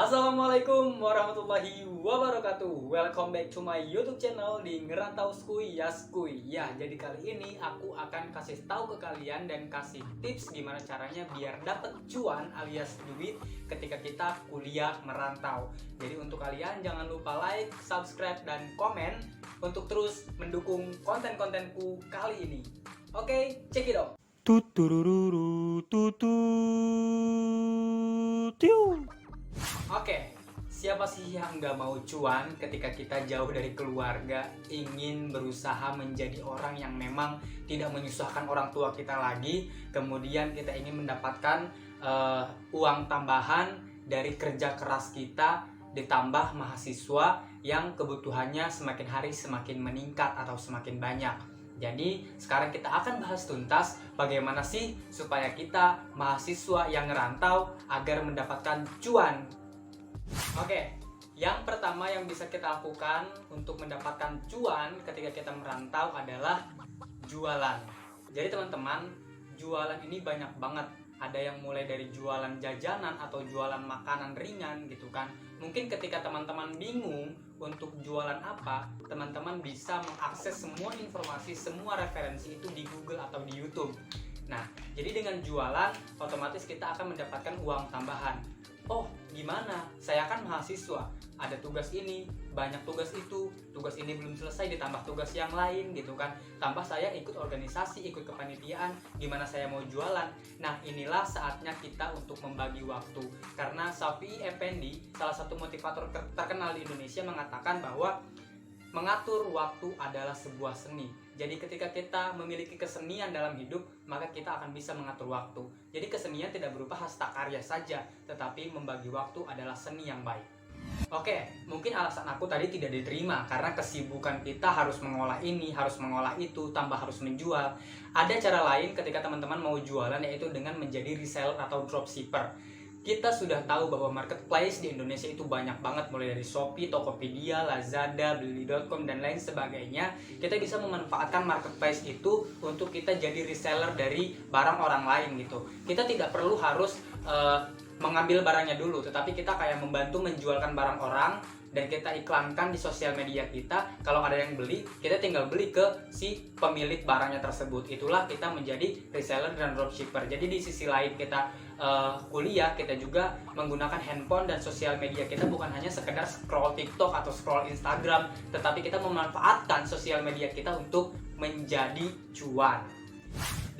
Assalamualaikum warahmatullahi wabarakatuh. Welcome back to my YouTube channel di Ngerantau Skuy ya Skuy. Ya, jadi kali ini aku akan kasih tahu ke kalian dan kasih tips gimana caranya biar dapet cuan alias duit ketika kita kuliah merantau. Jadi untuk kalian jangan lupa like, subscribe dan komen untuk terus mendukung konten-kontenku kali ini. Oke, check it out. Tutururu tiu. Oke, siapa sih yang nggak mau cuan ketika kita jauh dari keluarga, ingin berusaha menjadi orang yang memang tidak menyusahkan orang tua kita lagi, kemudian kita ingin mendapatkan uang tambahan dari kerja keras kita, ditambah mahasiswa yang kebutuhannya semakin hari semakin meningkat atau semakin banyak. Jadi sekarang kita akan bahas tuntas bagaimana sih supaya kita mahasiswa yang ngerantau agar mendapatkan cuan. Oke, yang pertama yang bisa kita lakukan untuk mendapatkan cuan ketika kita merantau adalah jualan. Jadi teman-teman, jualan ini banyak banget. Ada yang mulai dari jualan jajanan atau jualan makanan ringan gitu kan. Mungkin ketika teman-teman bingung untuk jualan apa, teman-teman bisa mengakses semua informasi, semua referensi itu di Google atau di YouTube. Nah, jadi dengan jualan, otomatis kita akan mendapatkan uang tambahan. Oh, gimana? Saya kan mahasiswa, ada tugas ini, banyak tugas itu, tugas ini belum selesai ditambah tugas yang lain gitu kan. Tambah saya ikut organisasi, ikut kepanitiaan, gimana saya mau jualan? Nah, inilah saatnya kita untuk membagi waktu. Karena Shafii Effendi, salah satu motivator terkenal di Indonesia, mengatakan bahwa mengatur waktu adalah sebuah seni. Jadi ketika kita memiliki kesenian dalam hidup, maka kita akan bisa mengatur waktu. Jadi kesenian tidak berupa hasta karya saja, tetapi membagi waktu adalah seni yang baik. Oke, mungkin alasan aku tadi tidak diterima karena kesibukan kita harus mengolah ini, harus mengolah itu, tambah harus menjual. Ada cara lain ketika teman-teman mau jualan, yaitu dengan menjadi reseller atau dropshipper. Kita sudah tahu bahwa marketplace di Indonesia itu banyak banget, mulai dari Shopee, Tokopedia, Lazada, Blibli.com dan lain sebagainya. Kita bisa memanfaatkan marketplace itu untuk kita jadi reseller dari barang orang lain gitu. Kita tidak perlu harus mengambil barangnya dulu, tetapi kita kayak membantu menjualkan barang orang dan kita iklankan di sosial media kita. Kalau ada yang beli, kita tinggal beli ke si pemilik barangnya tersebut. Itulah kita menjadi reseller dan dropshipper. Jadi di sisi lain kita kuliah, kita juga menggunakan handphone dan sosial media kita bukan hanya sekedar scroll TikTok atau scroll Instagram, tetapi kita memanfaatkan sosial media kita untuk menjadi cuan.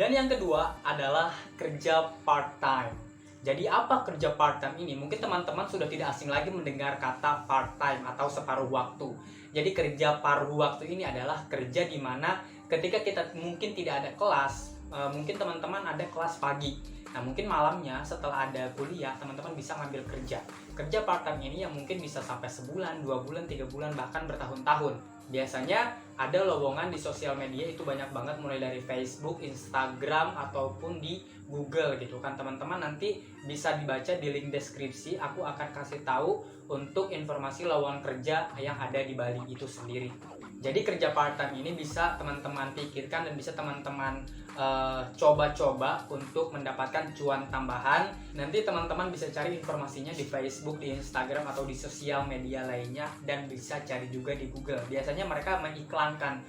Dan yang kedua adalah kerja part-time. Jadi apa kerja part-time ini? Mungkin teman-teman sudah tidak asing lagi mendengar kata part-time atau separuh waktu. Jadi kerja paruh waktu ini adalah kerja di mana ketika kita mungkin tidak ada kelas, mungkin teman-teman ada kelas pagi. Nah, mungkin malamnya setelah ada kuliah, teman-teman bisa ngambil kerja. Kerja part-time ini yang mungkin bisa sampai sebulan, 2 bulan, 3 bulan, bahkan bertahun-tahun. Biasanya ada lowongan di sosial media itu banyak banget, mulai dari Facebook, Instagram, ataupun di Google gitu kan. Teman-teman nanti bisa dibaca di link deskripsi, aku akan kasih tahu untuk informasi lowongan kerja yang ada di Bali itu sendiri. Jadi kerja part-time ini bisa teman-teman pikirkan dan bisa teman-teman coba-coba untuk mendapatkan cuan tambahan. Nanti teman-teman bisa cari informasinya di Facebook, di Instagram, atau di sosial media lainnya, dan bisa cari juga di Google. Biasanya mereka mengiklankan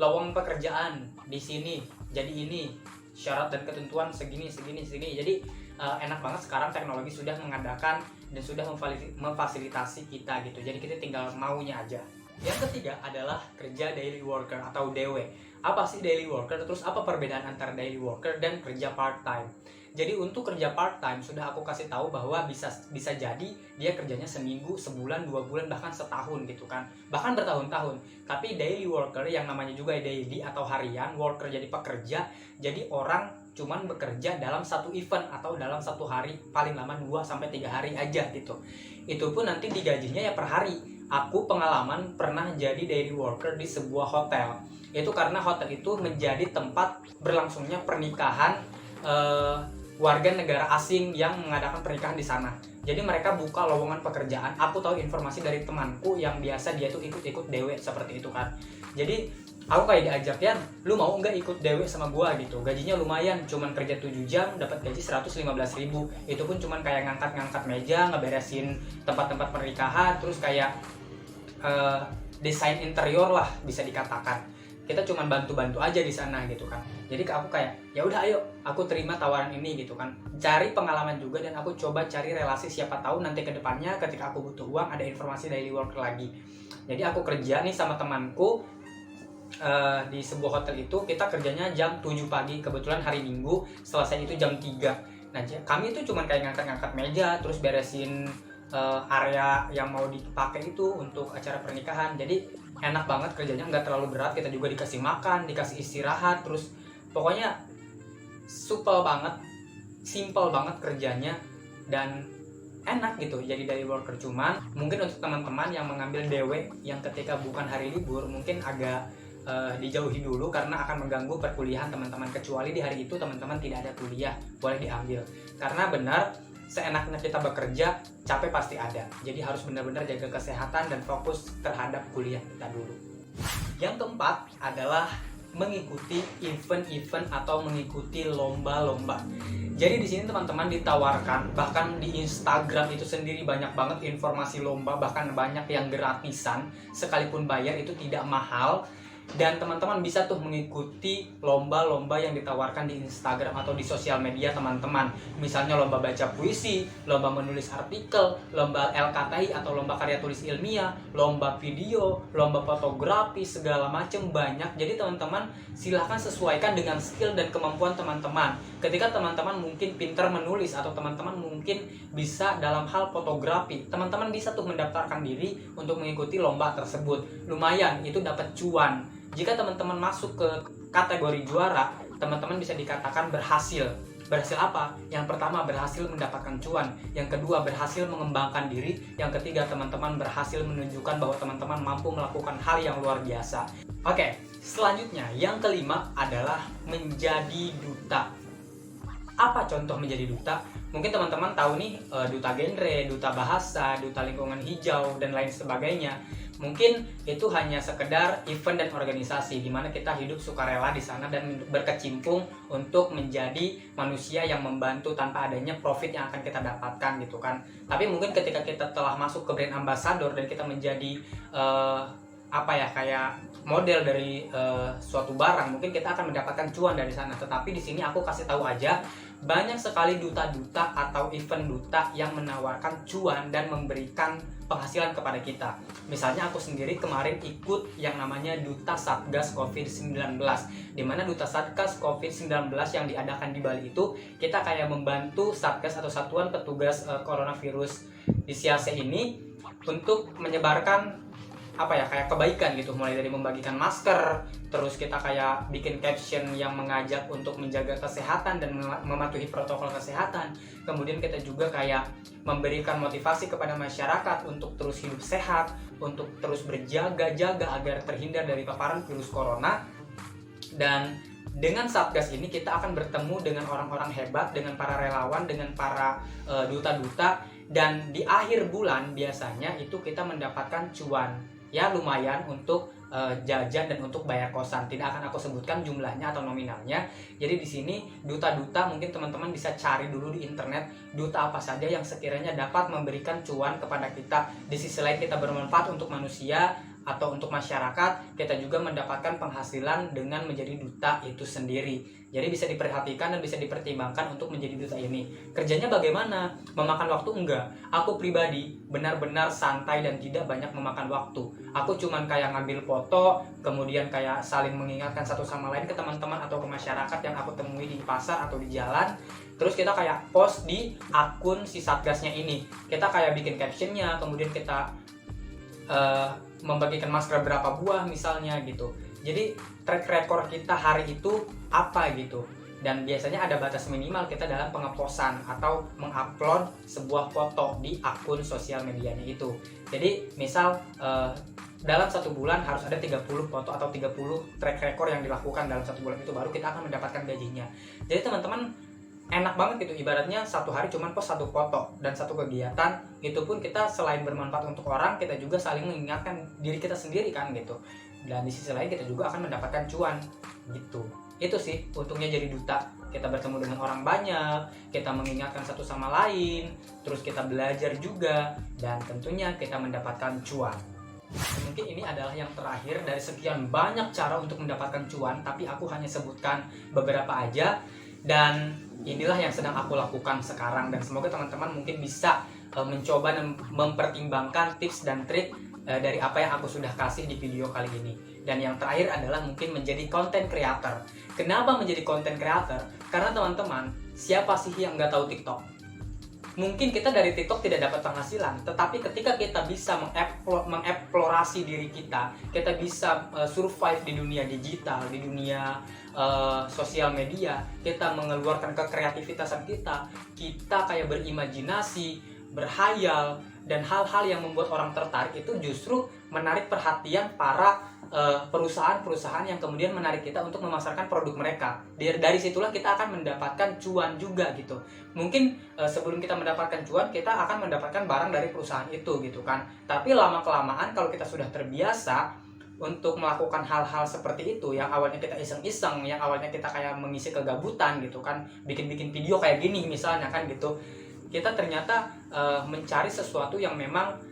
lowongan pekerjaan di sini, jadi ini syarat dan ketentuan segini. Jadi enak banget sekarang teknologi sudah mengadakan dan sudah memfasilitasi kita gitu. Jadi kita tinggal maunya aja. Yang ketiga adalah kerja daily worker atau DW. Apa sih daily worker? Terus apa perbedaan antara daily worker dan kerja part-time? Jadi untuk kerja part-time sudah aku kasih tahu bahwa bisa jadi dia kerjanya seminggu, sebulan, 2 bulan, bahkan setahun gitu kan. Bahkan bertahun-tahun. Tapi daily worker yang namanya juga daily atau harian, worker jadi pekerja, jadi orang cuman bekerja dalam satu event atau dalam satu hari, paling lama 2-3 hari aja gitu. Itu pun nanti digajinya ya per hari. Aku pengalaman pernah jadi daily worker di sebuah hotel. Itu karena hotel itu menjadi tempat berlangsungnya pernikahan warga negara asing yang mengadakan pernikahan di sana. Jadi mereka buka lowongan pekerjaan. Aku tahu informasi dari temanku yang biasa dia tuh ikut-ikut dewe seperti itu kan. Jadi Aku kayak diajak, "Yan, lu mau nggak ikut dewe sama gua?" gitu. Gajinya lumayan, cuman kerja 7 jam dapat gaji 115.000. Itu pun cuman kayak ngangkat-ngangkat meja, ngeberesin tempat-tempat pernikahan, terus kayak eh, desain interior lah bisa dikatakan. Kita cuman bantu-bantu aja di sana gitu kan. Jadi aku kayak, ya udah ayo, aku terima tawaran ini gitu kan. Cari pengalaman juga dan aku coba cari relasi, siapa tahu nanti ke depannya ketika aku butuh uang ada informasi daily worker lagi. Jadi aku kerja nih sama temanku di sebuah hotel itu. Kita kerjanya jam 7 pagi, kebetulan hari Minggu, selesai itu jam 3. Nah, kami itu cuman kayak ngangkat-ngangkat meja, terus beresin area yang mau dipakai itu untuk acara pernikahan. Jadi enak banget kerjanya, nggak terlalu berat. Kita juga dikasih makan, dikasih istirahat, terus pokoknya simple banget kerjanya dan enak gitu jadi daily worker. Cuman mungkin untuk teman-teman yang mengambil DW yang ketika bukan hari libur mungkin agak dijauhi dulu karena akan mengganggu perkuliahan teman-teman, kecuali di hari itu teman-teman tidak ada kuliah, boleh diambil. Karena benar, seenaknya kita bekerja, capek pasti ada. Jadi harus benar-benar jaga kesehatan dan fokus terhadap kuliah kita dulu. Yang keempat adalah mengikuti event-event atau mengikuti lomba-lomba. Jadi di sini teman-teman ditawarkan, bahkan di Instagram itu sendiri banyak banget informasi lomba, bahkan banyak yang gratisan, sekalipun bayar itu tidak mahal. Dan teman-teman bisa tuh mengikuti lomba-lomba yang ditawarkan di Instagram atau di sosial media teman-teman. Misalnya lomba baca puisi, lomba menulis artikel, lomba LKTI atau lomba karya tulis ilmiah, lomba video, lomba fotografi, segala macam banyak. Jadi teman-teman silahkan sesuaikan dengan skill dan kemampuan teman-teman. Ketika teman-teman mungkin pintar menulis atau teman-teman mungkin bisa dalam hal fotografi, teman-teman bisa tuh mendaftarkan diri untuk mengikuti lomba tersebut. Lumayan, itu dapat cuan. Jika teman-teman masuk ke kategori juara, teman-teman bisa dikatakan berhasil. Berhasil apa? Yang pertama, berhasil mendapatkan cuan. Yang kedua, berhasil mengembangkan diri. Yang ketiga, teman-teman berhasil menunjukkan bahwa teman-teman mampu melakukan hal yang luar biasa. Oke, selanjutnya yang kelima adalah menjadi duta. Apa contoh menjadi duta? Mungkin teman-teman tahu nih, duta genre, duta bahasa, duta lingkungan hijau, dan lain sebagainya. Mungkin itu hanya sekedar event dan organisasi di mana kita hidup sukarela di sana dan berkecimpung untuk menjadi manusia yang membantu tanpa adanya profit yang akan kita dapatkan gitu kan. Tapi mungkin ketika kita telah masuk ke brand ambassador dan kita menjadi kayak model dari suatu barang, mungkin kita akan mendapatkan cuan dari sana. Tetapi di sini aku kasih tahu aja, banyak sekali duta-duta atau event duta yang menawarkan cuan dan memberikan penghasilan kepada kita. Misalnya aku sendiri kemarin ikut yang namanya Duta Satgas COVID-19, di mana Duta Satgas COVID-19 yang diadakan di Bali itu, kita kayak membantu Satgas atau Satuan Petugas Coronavirus di Siase ini untuk menyebarkan kayak kebaikan gitu, mulai dari membagikan masker, terus kita kayak bikin caption yang mengajak untuk menjaga kesehatan dan mematuhi protokol kesehatan. Kemudian kita juga kayak memberikan motivasi kepada masyarakat untuk terus hidup sehat, untuk terus berjaga-jaga agar terhindar dari paparan virus corona. Dan dengan Satgas ini kita akan bertemu dengan orang-orang hebat, dengan para relawan, dengan para duta-duta, dan di akhir bulan biasanya itu kita mendapatkan cuan. Ya lumayan untuk jajan dan untuk bayar kosan. Tidak akan aku sebutkan jumlahnya atau nominalnya. Jadi di sini duta-duta mungkin teman-teman bisa cari dulu di internet duta apa saja yang sekiranya dapat memberikan cuan kepada kita. Di sisi lain kita bermanfaat untuk manusia atau untuk masyarakat, kita juga mendapatkan penghasilan dengan menjadi duta itu sendiri. Jadi bisa diperhatikan dan bisa dipertimbangkan untuk menjadi duta ini. Kerjanya bagaimana? Memakan waktu enggak? Aku pribadi benar-benar santai dan tidak banyak memakan waktu. Aku cuman kayak ngambil foto, kemudian kayak saling mengingatkan satu sama lain ke teman-teman atau ke masyarakat yang aku temui di pasar atau di jalan. Terus kita kayak post di akun si Satgasnya ini. Kita kayak bikin captionnya, kemudian kita membagikan masker berapa buah misalnya gitu. Jadi track record kita hari itu apa gitu. Dan biasanya ada batas minimal kita dalam pengeposan atau mengupload sebuah foto di akun sosial medianya itu. Jadi misal dalam satu bulan harus ada 30 foto atau 30 track record yang dilakukan dalam satu bulan itu, baru kita akan mendapatkan gajinya. Jadi teman-teman enak banget gitu, ibaratnya satu hari cuma post satu foto dan satu kegiatan. Itu pun kita selain bermanfaat untuk orang, kita juga saling mengingatkan diri kita sendiri kan gitu. dan di sisi lain kita juga akan mendapatkan cuan gitu. Itu sih untungnya jadi duta. Kita bertemu dengan orang banyak, kita mengingatkan satu sama lain, terus kita belajar juga, dan tentunya kita mendapatkan cuan. Mungkin ini adalah yang terakhir dari sekian banyak cara untuk mendapatkan cuan, tapi aku hanya sebutkan beberapa aja, dan inilah yang sedang aku lakukan sekarang. Dan semoga teman-teman mungkin bisa mencoba dan mempertimbangkan tips dan trik dari apa yang aku sudah kasih di video kali ini. Dan yang terakhir adalah mungkin menjadi content creator. Kenapa menjadi content creator? Karena teman-teman, siapa sih yang nggak tahu TikTok? Mungkin kita dari TikTok tidak dapat penghasilan, tetapi ketika kita bisa mengeksplorasi diri kita bisa survive di dunia digital, di dunia sosial media, kita mengeluarkan kekreativitasan kita kayak berimajinasi, berhayal, dan hal-hal yang membuat orang tertarik itu justru menarik perhatian para perusahaan-perusahaan yang kemudian menarik kita untuk memasarkan produk mereka. Dari situlah kita akan mendapatkan cuan juga gitu. Mungkin sebelum kita mendapatkan cuan, kita akan mendapatkan barang dari perusahaan itu gitu kan. Tapi lama-kelamaan kalau kita sudah terbiasa untuk melakukan hal-hal seperti itu, yang awalnya kita iseng-iseng, yang awalnya kita kayak mengisi kegabutan gitu kan, bikin-bikin video kayak gini misalnya kan gitu, kita ternyata mencari sesuatu yang memang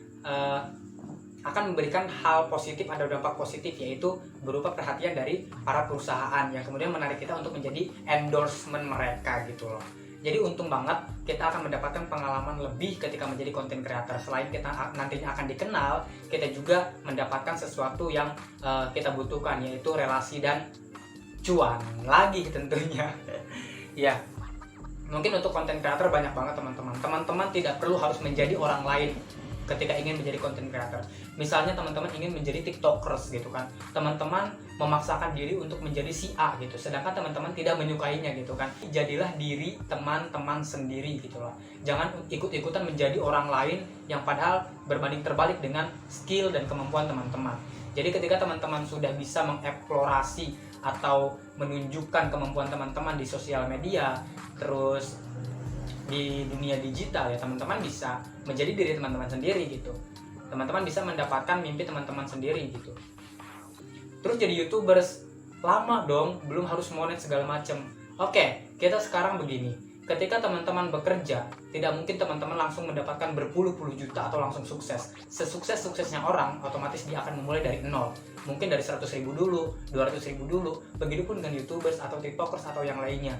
akan memberikan hal positif, ada dampak positif, yaitu berupa perhatian dari para perusahaan yang kemudian menarik kita untuk menjadi endorsement mereka gitu loh. Jadi untung banget kita akan mendapatkan pengalaman lebih ketika menjadi content creator. Selain kita nantinya akan dikenal, kita juga mendapatkan sesuatu yang kita butuhkan, yaitu relasi dan cuan lagi tentunya. Ya, mungkin untuk content creator banyak banget teman-teman. Teman-teman tidak perlu harus menjadi orang lain ketika ingin menjadi content creator. Misalnya teman-teman ingin menjadi tiktokers gitu kan, teman-teman memaksakan diri untuk menjadi si A gitu, sedangkan teman-teman tidak menyukainya gitu kan. Jadilah diri teman-teman sendiri gitu loh. Jangan ikut-ikutan menjadi orang lain yang padahal berbanding terbalik dengan skill dan kemampuan teman-teman. Jadi ketika teman-teman sudah bisa mengeksplorasi atau menunjukkan kemampuan teman-teman di sosial media, terus di dunia digital, ya teman-teman bisa menjadi diri teman-teman sendiri gitu. Teman-teman bisa mendapatkan mimpi teman-teman sendiri gitu. Terus jadi YouTubers lama dong, belum harus monet segala macem. Oke, kita sekarang begini. Ketika teman-teman bekerja, tidak mungkin teman-teman langsung mendapatkan berpuluh-puluh juta atau langsung sukses. Sesukses-suksesnya orang, otomatis dia akan memulai dari nol. Mungkin dari 100.000 dulu, 200.000 dulu. Begitupun dengan YouTubers atau TikTokers atau yang lainnya.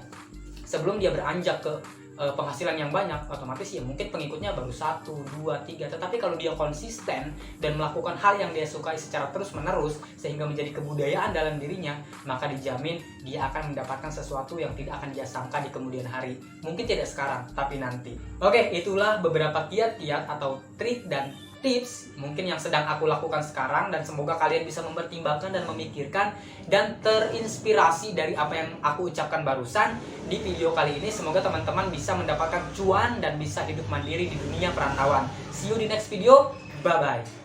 Sebelum dia beranjak ke penghasilan yang banyak, otomatis ya mungkin pengikutnya baru 1, 2, 3. Tetapi kalau dia konsisten dan melakukan hal yang dia sukai secara terus menerus sehingga menjadi kebudayaan dalam dirinya, maka dijamin dia akan mendapatkan sesuatu yang tidak akan dia sangka di kemudian hari. Mungkin tidak sekarang, tapi nanti. Oke, itulah beberapa kiat-kiat atau trik dan tips mungkin yang sedang aku lakukan sekarang, dan semoga kalian bisa mempertimbangkan dan memikirkan dan terinspirasi dari apa yang aku ucapkan barusan di video kali ini. Semoga teman-teman bisa mendapatkan cuan dan bisa hidup mandiri di dunia perantauan. See you di next video, bye bye.